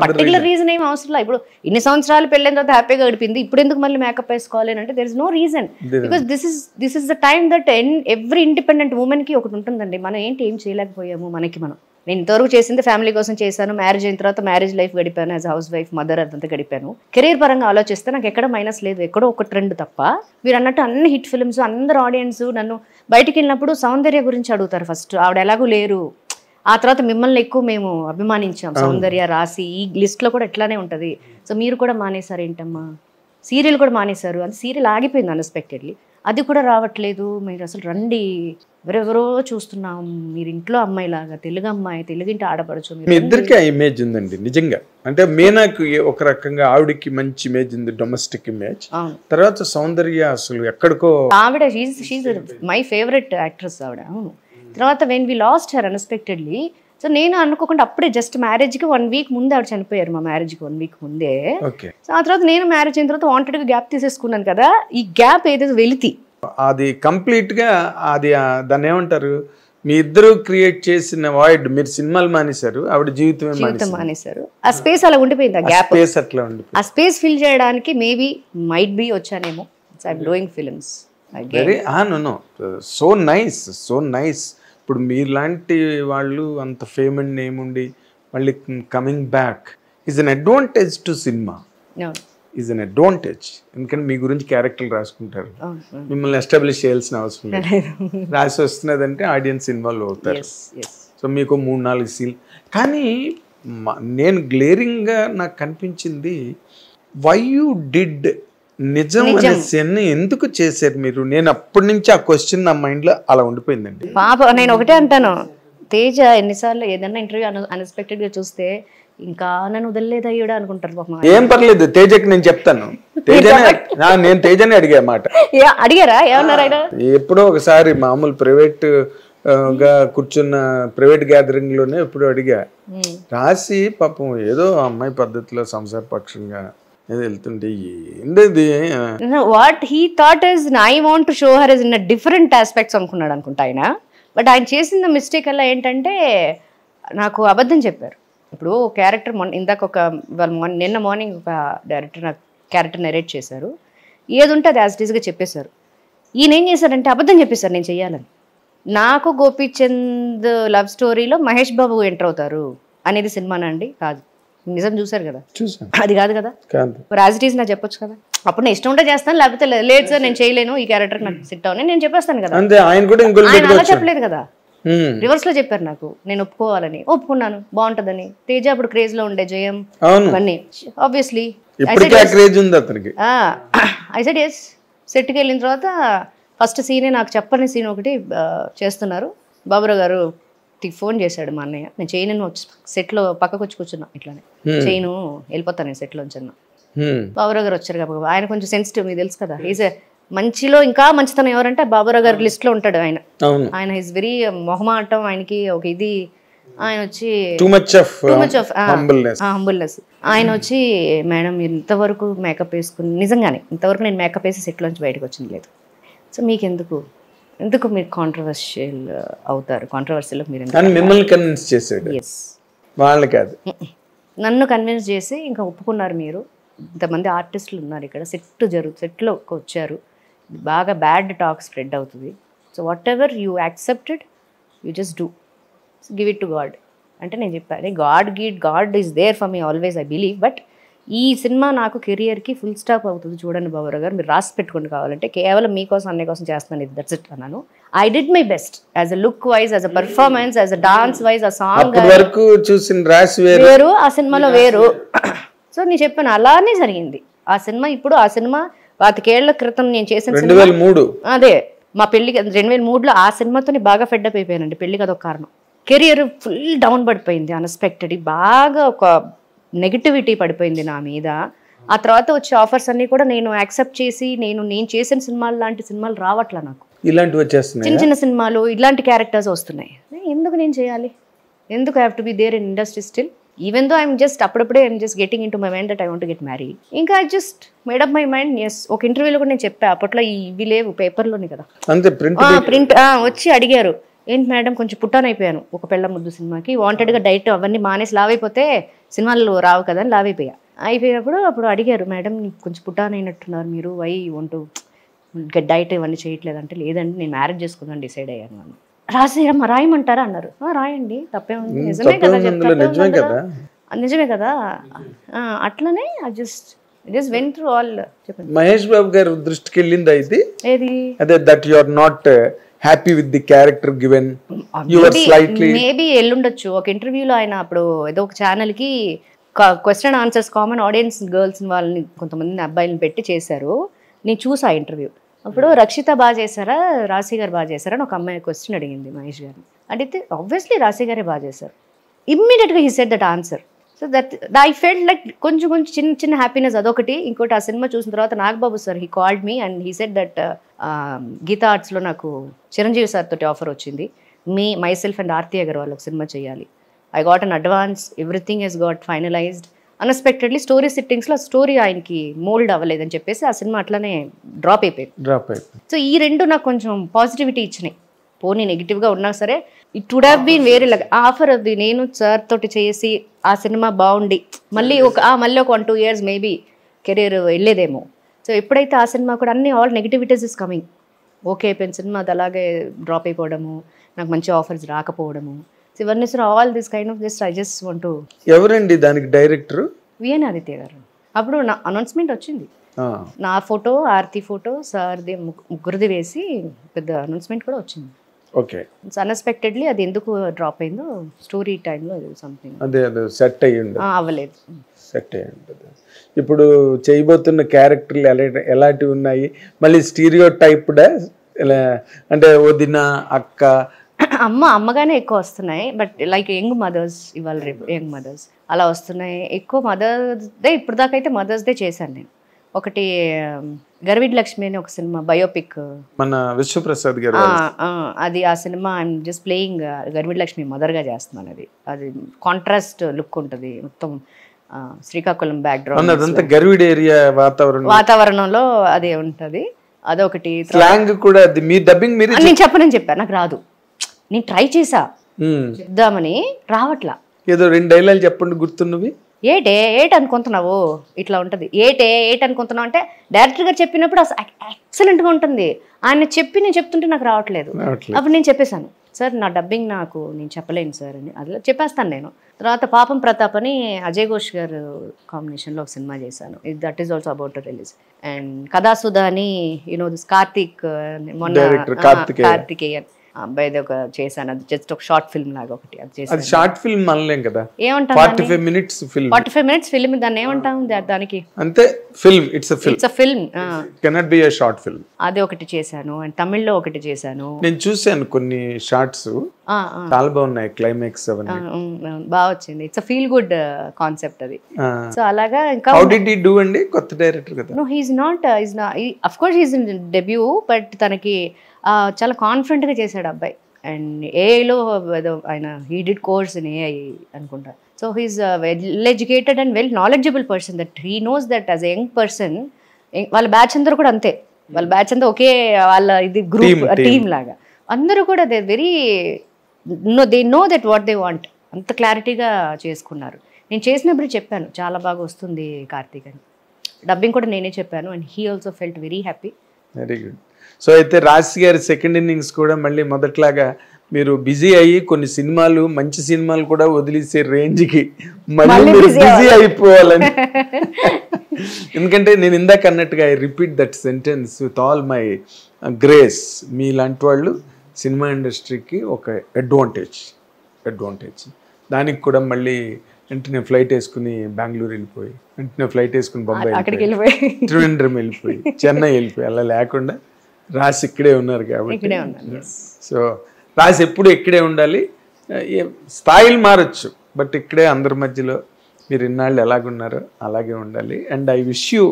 Particular reason ఏం అవసరం లేదు. ఇప్పుడు ఇన్ని సంవత్సరాలు పెళ్ళైన తర్వాత హ్యాపీగా గడిపింది, ఇప్పుడు ఎందుకు మళ్ళీ మేకప్ వేసుకోవాలి అని అంటే there is no reason. Because this is the time that every independent women కి ఒకటి ఉంటుందండి. మనం ఏం చేయలేకపోయాము మనకి మనం. నేను ఇంతవరకు చేసింది ఫ్యామిలీ కోసం చేశాను. మ్యారేజ్ అయిన తర్వాత మ్యారేజ్ లైఫ్ గడిపాను, యాజ్ హౌస్ వైఫ్, మదర్ అదంతా గడిపాను. కెరీర్ పరంగా ఆలోచిస్తే నాకు ఎక్కడ మైనస్ లేదు, ఎక్కడో ఒక ట్రెండ్ తప్ప. మీరు అన్నట్టు అన్ని హిట్ ఫిల్మ్స్, అందరు ఆడియన్స్ నన్ను బయటికి వెళ్ళినప్పుడు సౌందర్య గురించి అడుగుతారు ఫస్ట్. ఆవిడ ఎలాగూ లేరు, ఆ తర్వాత మిమ్మల్ని ఎక్కువ మేము అభిమానించాం, సౌందర్య రాసి ఈ లిస్ట్లో కూడా ఎట్లానే ఉంటుంది. సో మీరు కూడా మానేశారు ఏంటమ్మా, సీరియల్ కూడా మానేశారు అని. సీరియల్ ఆగిపోయింది అన్ఎక్స్పెక్టెడ్లీ, అది కూడా రావట్లేదు, మీరు అసలు రండి, ఎవరెవరో చూస్తున్నాం, మీరు ఇంట్లో అమ్మాయిలాగా, తెలుగు అమ్మాయి, తెలుగింటి ఆడపడచ్చు. మీ ఇద్దరికి ఆ ఇమేజ్ ఉందండి నిజంగా. అంటే మీనాకు ఒక రకంగా ఆవిడకి మంచి ఇమేజ్ ఉంది, డొమెస్టిక్ ఇమేజ్. తర్వాత సౌందర్య అసలు ఎక్కడికో, ఆవిడ షీజ్ మై ఫేవరెట్ యాక్ట్రెస్ ఆవిడ. అవును. తర్వాత when we lost her unexpectedly, so నేను అనుకోకుండా అప్పుడే జస్ట్ మ్యారేజ్కి 1 వీక్ ముందే ఆవిడ చనిపోయారు, మా మ్యారేజ్కి 1 వీక్ ముందే. సో ఆ తర్వాత నేను మ్యారేజ్ అయిన తర్వాత వాంటెడ్గా గ్యాప్ తీసేసుకున్నాను కదా. ఈ గ్యాప్ ఏదైతే వెలితి అది కంప్లీట్ గా అది దాన్ని ఏమంటారు, మీ ఇద్దరు క్రియేట్ చేసిన వాయిడ్. మీరు సినిమాలు మానేశారు, ఆవిడ జీవితం మానేశారు. ఆ స్పేస్ అలా ఉండిపోయింది, ఆ గ్యాప్ అట్లా ఉండిపోయింది. ఆ స్పేస్ ఫిల్ చేయడానికి మేబీ మైట్ బి వచ్చానేమో. I'm doing films very so nice, so nice. ఇప్పుడు మీలాంటి వాళ్ళు అంత ఫేమ్ అండ్ నేమ్ ఉండి మళ్ళీ coming back is an advantage to cinema, is an advantage. ఎందుకంటే మీ గురించి క్యారెక్టర్లు రాసుకుంటారు, మిమ్మల్ని ఎస్టాబ్లిష్ చేయాల్సిన అవసరం లేదు. రాసి వస్తున్నదంటే ఆడియన్స్ ఇన్వాల్వ్ అవుతారు. సో మీకు 3-4 సీన్లు. కానీ నేను గ్లేరింగ్గా నాకు కనిపించింది, వై యూ డిడ్ నిజం అనే సీన్ ఎందుకు చేశారు మీరు? నేను అప్పటి నుంచి ఆ క్వశ్చన్ నా మైండ్ లో అలా ఉండిపోయిందండి. పాప నేను ఒకటే అంటాను, తేజ ఎన్నిసార్లు ఏదన్నా ఇంటర్వ్యూ అన్ఎక్స్పెక్టెడ్ గా చూస్తే ఇంకా నన్ను వదలలేదు అయ్యాడు అనుకుంటారు పాప. ఏం పర్లేదు, తేజకి నేను చెప్తాను. నేను తేజని అడిగా మాట. అడిగారా? ఏమన్నారు ఆయన? ఎప్పుడో ఒకసారి మామూలు ప్రైవేట్ గా కూర్చున్న ప్రైవేట్ గ్యాదరింగ్ లోనే ఎప్పుడో అడిగా. రాసి పాపం ఏదో అమ్మాయి పద్ధతిలో సంసార పక్షంగా వెళ్తుంటే ఏంటది, what he thought is I want to show her is in different aspects అనుకున్నాడు అనుకుంటా ఆయన. బట్ ఆయన చేసిన మిస్టేక్ అలా ఏంటంటే నాకు అబద్ధం చెప్పారు. ఇప్పుడు క్యారెక్టర్ ఇందాక నిన్న మార్నింగ్ ఒక డైరెక్టర్ నాకు క్యారెక్టర్ నెరేట్ చేశారు, ఏది ఉంటే అది యాజ్ ఇట్ ఈస్గా చెప్పేశారు. ఈయన ఏం చేశారంటే అబద్ధం చెప్పేశారు నేను చెయ్యాలని. నాకు గోపీచంద్ లవ్ స్టోరీలో మహేష్ బాబు ఎంటర్ అవుతారు అనేది సినిమానా అండి? కాదు. నిజం చూసారు కదా, అది కాదు కదా. యాజ్ ఇట్ ఈస్ నాకు చెప్పొచ్చు కదా. అప్పుడు నేను ఇష్టం ఉంటే చేస్తాను, లేకపోతే లేదు సార్ నేను చేయలేను, ఈ క్యారెక్టర్ నాకు సిట్ అవును నేను చెప్పేస్తాను కదా. ఆయన అలా చెప్పలేదు కదా, రివర్స్ లో చెప్పారు నాకు, నేను ఒప్పుకోవాలని. ఒప్పుకున్నాను, బాగుంటదని. తేజ అప్పుడు క్రేజ్ లో ఉండే, జయం అవన్నీ ఆబ్వియస్లీ ఐ సెడ్ ఎస్. సెట్కి వెళ్ళిన తర్వాత ఫస్ట్ సీనే నాకు చెప్పని సీన్ ఒకటి చేస్తున్నారు. బాబురావు గారు ఫోన్ చేశాడు మా అన్నయ్య, నేను చేయను వచ్చి సెట్లో పక్కకు వచ్చి కూర్చున్నా, ఇట్లానే చేయను వెళ్ళిపోతాను నేను సెట్లో వచ్చి అన్నా. బాబురావు గారు వచ్చారు కాబట్టి ఆయన కొంచెం సెన్సిటివ్, మీకు తెలుసు కదా. ఈజ్ మంచిలో ఇంకా మంచితనం ఎవరంటే బాబురావు గారి లిస్ట్ లో ఉంటాడు ఆయన. ఆయన ఈజ్ వెరీ మొహమాటం, ఆయనకి ఒక ఇది. ఆయన వచ్చి హంబుల్నెస్. ఆయన వచ్చి మేడం మీరు ఇంతవరకు మేకప్ వేసుకుని, నిజంగానే ఇంతవరకు నేను మేకప్ వేసి సెట్లోంచి బయటకు వచ్చింది లేదు. సో మీకెందుకు మీరు కాంట్రవర్షియల్ అవుతారు, కాంట్రవర్షియల్ మీరు మిమ్మల్ని కన్విన్స్ చేశాడు. వాళ్ళు కాదు, నన్ను కన్విన్స్ చేసి ఇంకా ఒప్పుకున్నారు. మీరు ఇంతమంది ఆర్టిస్టులు ఉన్నారు ఇక్కడ, సెట్లో వచ్చారు, బాగా బ్యాడ్ టాక్ స్ప్రెడ్ అవుతుంది. So whatever you accepted you just do, give it to God అంటే నేను చెప్పాను. God is there for me always, I believe. But ఈ సినిమా నాకు కెరియర్కి ఫుల్ స్టాప్ అవుతుంది చూడండి బాబురావు గారు, మీరు రాసి పెట్టుకోండి కావాలంటే, కేవలం మీకోసం అన్నయ్య కోసం చేస్తున్నాను, ఇది దట్స్ ఇట్ అన్నాను. I did my best as a look wise, as a performance, as a dance wise, ఆ సాంగ్ వేరు, ఆ సినిమాలో వేరు. సో నేను చెప్పాను అలానే జరిగింది ఆ సినిమా. ఇప్పుడు ఆ సినిమా 5 ఏళ్ల క్రితం నేను చేసిన 2003, అదే మా పెళ్లికి 2003లో ఆ సినిమాతో బాగా ఫెడ్అప్ అయిపోయానండి. పెళ్లికి అదొక కారణం. కెరియర్ ఫుల్ డౌన్ పడిపోయింది అన్ఎక్స్పెక్టెడ్, బాగా ఒక నెగిటివిటీ పడిపోయింది నా మీద. ఆ తర్వాత వచ్చే ఆఫర్స్ అన్ని కూడా నేను యాక్సెప్ట్ చేసి, నేను చేసిన సినిమాలు లాంటి సినిమాలు రావట్లా నాకు. ఇలాంటివి వచ్చేస్తున్నాయి, చిన్న చిన్న సినిమాలు, ఇలాంటి క్యారెక్టర్స్ వస్తున్నాయి. ఎందుకు నేను చేయాలి? ఎందుకు I have to be there in industry still? Even though I'm just అప్పుడప్పుడే I'm just getting into my mind that I want to get married. ఇంకా I just made up my mind. Yes, ఒక ఇంటర్వ్యూలో కూడా నేను చెప్పా, అప్పట్లో ఇవి లేవు, పేపర్లోనే కదా, ప్రింట్ వచ్చి అడిగారు ఏంటి మేడం కొంచెం పుట్టాన్ అయిపోయాను ఒక పెళ్ళ ముద్దు సినిమాకి, వాంటెడ్గా డైట్ అవన్నీ మానేసి లావైపోతే సినిమాలు రావు కదా అని అయిపోయినప్పుడు అప్పుడు అడిగారు, మేడం కొంచెం పుట్టాన్ అయినట్టున్నారు మీరు, వై వంటూ డైట్ ఇవన్నీ చేయట్లేదంటే, లేదండి నేను మ్యారేజ్ చేసుకుందాం డిసైడ్ అయ్యాను అని. రాయమంటారా అన్నారు. రాయండి తప్పేముంది, నిజమే కదా నిజమే కదా. అట్లనే జస్ట్ వెంట్ త్రూ ఆల్. చెప్పండి. మహేష్ బాబు గారు దృష్టికి వెళ్ళింది అయితే ఏది అదే that you are not happy with the character given you are slightly maybe ఎల్లుండొచ్చు. ఒక ఇంటర్వ్యూలో ఆయన అప్పుడు ఏదో ఒక ఛానల్ కి question answers common audience girls వాళ్ళని కొంతమంది అబ్బాయిలను పెట్టి చేశారు. నేను చూసా ఇంటర్వ్యూ. అప్పుడు రక్షిత బాగా చేశారా రాశి గారు బాగా చేశారా అని ఒక అమ్మాయి క్వశ్చన్ అడిగింది మహేష్ గారిని. అడిగితే ఆబ్వియస్లీ రాశి గారే బాగా చేశారు. ఇమ్మీడియట్గా he said that answer. So that I felt like కొంచెం చిన్న హ్యాపీనెస్ అదొకటి. ఇంకోటి ఆ సినిమా చూసిన తర్వాత Nagababu sir he called me and he said that Geetha ఆర్ట్స్లో నాకు చిరంజీవి సార్ తోటి ఆఫర్ వచ్చింది, my self and Aarthi Agarwal ఒక సినిమా చేయాలి. I got an advance, everything has got finalised. Unexpectedly story సిట్టింగ్స్లో స్టోరీ ఆయనకి మోల్డ్ అవ్వలేదని చెప్పేసి ఆ సినిమా అట్లానే డ్రాప్ అయిపోయింది. సో ఈ రెండు నాకు కొంచెం పాజిటివిటీ ఇచ్చినాయి. పోనీ నెగిటివ్గా ఉన్నా సరే ఇట్ వుడ్ హ్యావ్ బీన్ వేరే లాగా ఆఫర్ అది. నేను సార్ తోటి చేసి ఆ సినిమా బాగుండి మళ్ళీ ఒక 1-2 years మేబీ కెరీర్ వెళ్ళేదేమో. సో ఎప్పుడైతే ఆ సినిమా కూడా అన్ని all negativities is coming, okay అయిపోయిన సినిమా అది అలాగే డ్రాప్ అయిపోవడము, నాకు మంచి ఆఫర్స్ రాకపోవడము, సో ఇవన్నీ sir all this kind of just I just want to. ఎవరండి దానికి డైరెక్టర్? విఎన్ ఆదిత్య గారు. అప్పుడు నా అనౌన్స్మెంట్ వచ్చింది, నా ఫోటో ఆర్తి ఫోటో సార్ది ముగ్గురిది వేసి పెద్ద అనౌన్స్మెంట్ కూడా వచ్చింది. ఓకే. అన్ఎక్స్పెక్టెడ్లీ అది ఎందుకు డ్రాప్ అయిందో స్టోరీ టైంలో సంథింగ్ అదే సెట్ అయ్యింది, అవ్వలేదు. సెట్ అయ్యి ఉంటుంది. ఇప్పుడు చేయబోతున్న క్యారెక్టర్లు ఎలాంటివి ఉన్నాయి? మళ్ళీ స్టీరియో టైప్డా అంటే వదిన అక్క అమ్మగానే ఎక్కువ వస్తున్నాయి. బట్ లైక్ యంగ్ మదర్స్, ఇవాళ రేపు యంగ్ మదర్స్ అలా వస్తున్నాయి ఎక్కువ. మదర్స్ డే ఇప్పుడు దాకా అయితే మదర్స్ డే చేశాను నేను. ఒకటి గర్విడ్ లక్ష్మి అని ఒక సినిమా బయోపిక్, మన విశ్వప్రసాద్ గారు అది. ఆ సినిమా ఐఎమ్ జస్ట్ ప్లేయింగ్ గర్విడ్ లక్ష్మి మదర్గా చేస్తున్నాను. అది కాంట్రాస్ట్ లుక్ ఉంటుంది మొత్తం, శ్రీకాకుళం బ్యాక్గ్రౌండ్ గర్విడ్ ఏరియా వాతావరణంలో అదే ఉంటుంది. అదొకటి. కూడా మీ డబ్బింగ్ నేను చెప్పాను, నాకు రాదు. నేను ట్రై చేసా చెప్దామని, రావట్లా. ఏదో 2 డైలాగులు చెప్పండి గుర్తున్నవి. ఏట్ అనుకుంటున్నావు ఇట్లా ఉంటుంది, ఏట్ అనుకుంటున్నావు అంటే డైరెక్టర్ గారు చెప్పినప్పుడు ఎక్సలెంట్గా ఉంటుంది. ఆయన నేను చెప్తుంటే నాకు రావట్లేదు. అప్పుడు నేను చెప్పేశాను, సార్ నా డబ్బింగ్ నేను చెప్పలేను సార్ అని. అది చెప్పేస్తాను నేను. తర్వాత పాపం ప్రతాప్ అని అజయ్ ఘోష్ గారు కాంబినేషన్లో ఒక సినిమా చేశాను, that is also about to release. And Kathasudha అని దిస్ కార్తీక్, మొన్న కార్తికేయన్ అబ్బాయిది ఒక చేశాను. అది జస్ట్ ఒక షార్ట్ ఫిల్మ్ లాగా ఒకటి అది చేశాను. షార్ట్ ఫిల్మ్ అనలేం కదా, ఏమంటాం 45 minutes ఫిల్మ్. 45 minutes ఫిల్మ్, దాన్ని ఏమంటాం దానికి? అంతే, film. It's a film, cannot be a short film. అది ఒకటి చేశాను. అండ్ తమిళ్లో ఒకటి చేశాను. నేను చూశాను కొన్ని షార్ట్స్, చాలా బాగున్నాయి. క్లైమాక్స్ అవన్నీ బాగా వచ్చింది. It's a feel good concept అది. సో అలాగా ఇంకా హౌ డిడ్ హి డూ అండి? కొత్త డైరెక్టర్ కదా. No, he is not of course he is in debut, but తనకి చాలా కాన్ఫిడెంట్గా చేశాడు అబ్బాయి. అండ్ ఏఐలో ఆయన he did course in AI అనుకుంటా. So he's well educated and well knowledgeable person, that he knows that as a young person. వాళ్ళ batch అందరూ కూడా అంతే, వాళ్ళ బ్యాచ్ అంతా ఒకే వాళ్ళ ఇది గ్రూప్ టీమ్ లాగా అందరూ కూడా they know that what they want. అంత క్లారిటీగా చేసుకున్నారు. నేను చేసినప్పుడు చెప్పాను చాలా బాగా వస్తుంది కార్తీక్ అని. డబ్బింగ్ కూడా నేనే చెప్పాను and he also felt very happy. Very good. So అయితే రాశి గారి సెకండ్ ఇన్నింగ్స్ కూడా మళ్ళీ మొదట్లాగా మీరు బిజీ అయ్యి కొన్ని సినిమాలు, మంచి సినిమాలు కూడా వదిలేసే రేంజ్కి మళ్ళీ మీరు బిజీ అయిపోవాలని. ఎందుకంటే నేను ఇందాక అన్నట్టుగా I repeat that sentence with all my grace. మీలాంటి వాళ్ళు సినిమా ఇండస్ట్రీకి ఒక అడ్వాంటేజ్. దానికి కూడా మళ్ళీ వెంటనే ఫ్లైట్ వేసుకుని బెంగళూరు వెళ్ళిపోయి, వెంటనే ఫ్లైట్ వేసుకుని బొంబాయి, త్రివేంద్రం వెళ్ళిపోయి, చెన్నై వెళ్ళిపోయి, అలా లేకుండా రాసి ఇక్కడే ఉన్నారు కాబట్టి. సో రాసి ఎప్పుడు ఇక్కడే ఉండాలి. స్థాయిలు మారచ్చు, బట్ ఇక్కడే అందరి మధ్యలో మీరు ఇన్నాళ్ళు ఎలాగున్నారో అలాగే ఉండాలి. And I wish you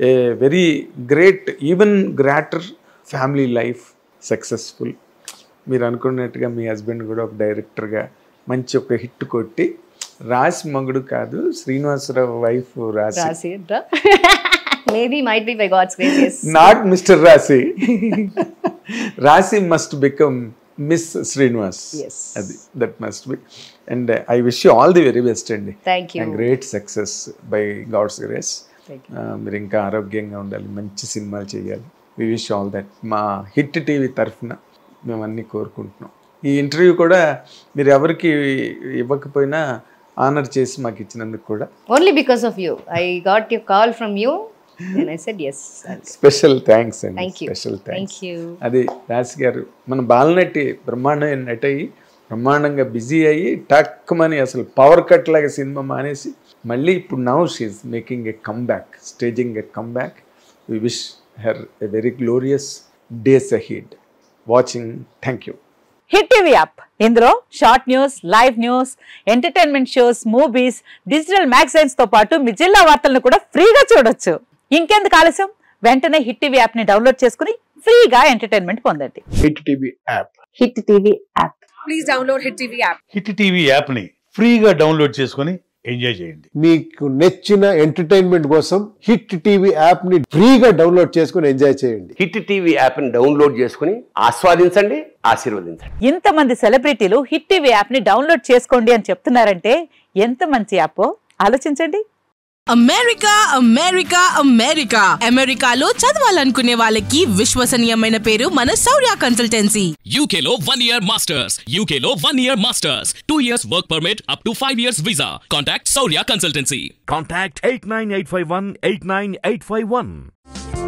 a very great, even greater family life, successful. మీరు అనుకున్నట్టుగా మీ హస్బెండ్ కూడా ఒక డైరెక్టర్గా మంచి ఒక హిట్ కొట్టి, రాసి మగుడు కాదు శ్రీనివాసరావు వైఫ్ రాసి, maybe might be by God's grace, yes. Not Mr. Rasi. Rasi must become miss Srinivas. Yes. అది that must be. And I wish you all the very best అండి. Thank you. And great success by God's grace. Thank మీరు ఇంకా ఆరోగ్యంగా ఉండాలి, మంచి సినిమాలు చేయాలి. We wish all that. మా హిట్ టీవీ తరఫున మేము అన్నీ కోరుకుంటున్నాం. ఈ ఇంటర్వ్యూ కూడా మీరు ఎవరికి ఇవ్వకపోయినా ఆనర్ చేసి మాకు ఇచ్చినందుకు కూడా only because of you I got you call from you and I said yes. Special thanks అండి. Thank you. Special thanks. Thank you. అది రాసి గారు మన బాలనటి బ్రహ్మాండమైన నటి అయ్యి బ్రహ్మాండంగా బిజీ అయ్యి టక్కుమని అసలు పవర్ కట్ లాగా సినిమా మానేసి మళ్ళీ ఇప్పుడు now she's making a comeback, staging a comeback. We wish her a very glorious days ahead. Watching. Thank you. Hit TV app, ఇందులో short news, live news, entertainment shows, movies, digital magazines తో పాటు మీ జిల్లా వార్తలను కూడా ఫ్రీగా చూడొచ్చు. ఇంకెందుకు ఆలస్యం, వెంటనే హిట్ టీవీ యాప్ ని డౌన్లోడ్ చేసుకుని ఫ్రీగా ఎంటర్టైన్మెంట్ పొందండి. Hit TV app. Hit TV app. Please download Hit TV app. Hit TV యాప్ని ఫ్రీగా డౌన్లోడ్ చేసుకొని ఎంజాయ్ చేయండి. మీకు నచ్చిన ఎంటర్టైన్మెంట్ కోసం హిట్ టీవీ యాప్ ని ఫ్రీగా డౌన్లోడ్ చేసుకుని ఎంజాయ్ చేయండి. హిట్ టీవీ యాప్ని డౌన్లోడ్ చేసుకుని ఆస్వాదించండి, ఆశీర్వదించండి. ఇంతమంది సెలబ్రిటీలు హిట్ టీవీ యాప్ ని డౌన్లోడ్ చేసుకోండి అని చెప్తున్నారంటే ఎంత మంచి యాప్ ఆలోచించండి. అమెరికా అమెరికా అమెరికా అమెరికాలో చదవాలనుకునే వాళ్ళకి విశ్వసనీయమైన పేరు మన శౌర్య కన్సల్టెన్సీ. UK లో 1 year masters. UK లో 1 year masters. 2 years work permit up to 5 years visa. Contact Saurya Consultancy. Contact 89851 89851.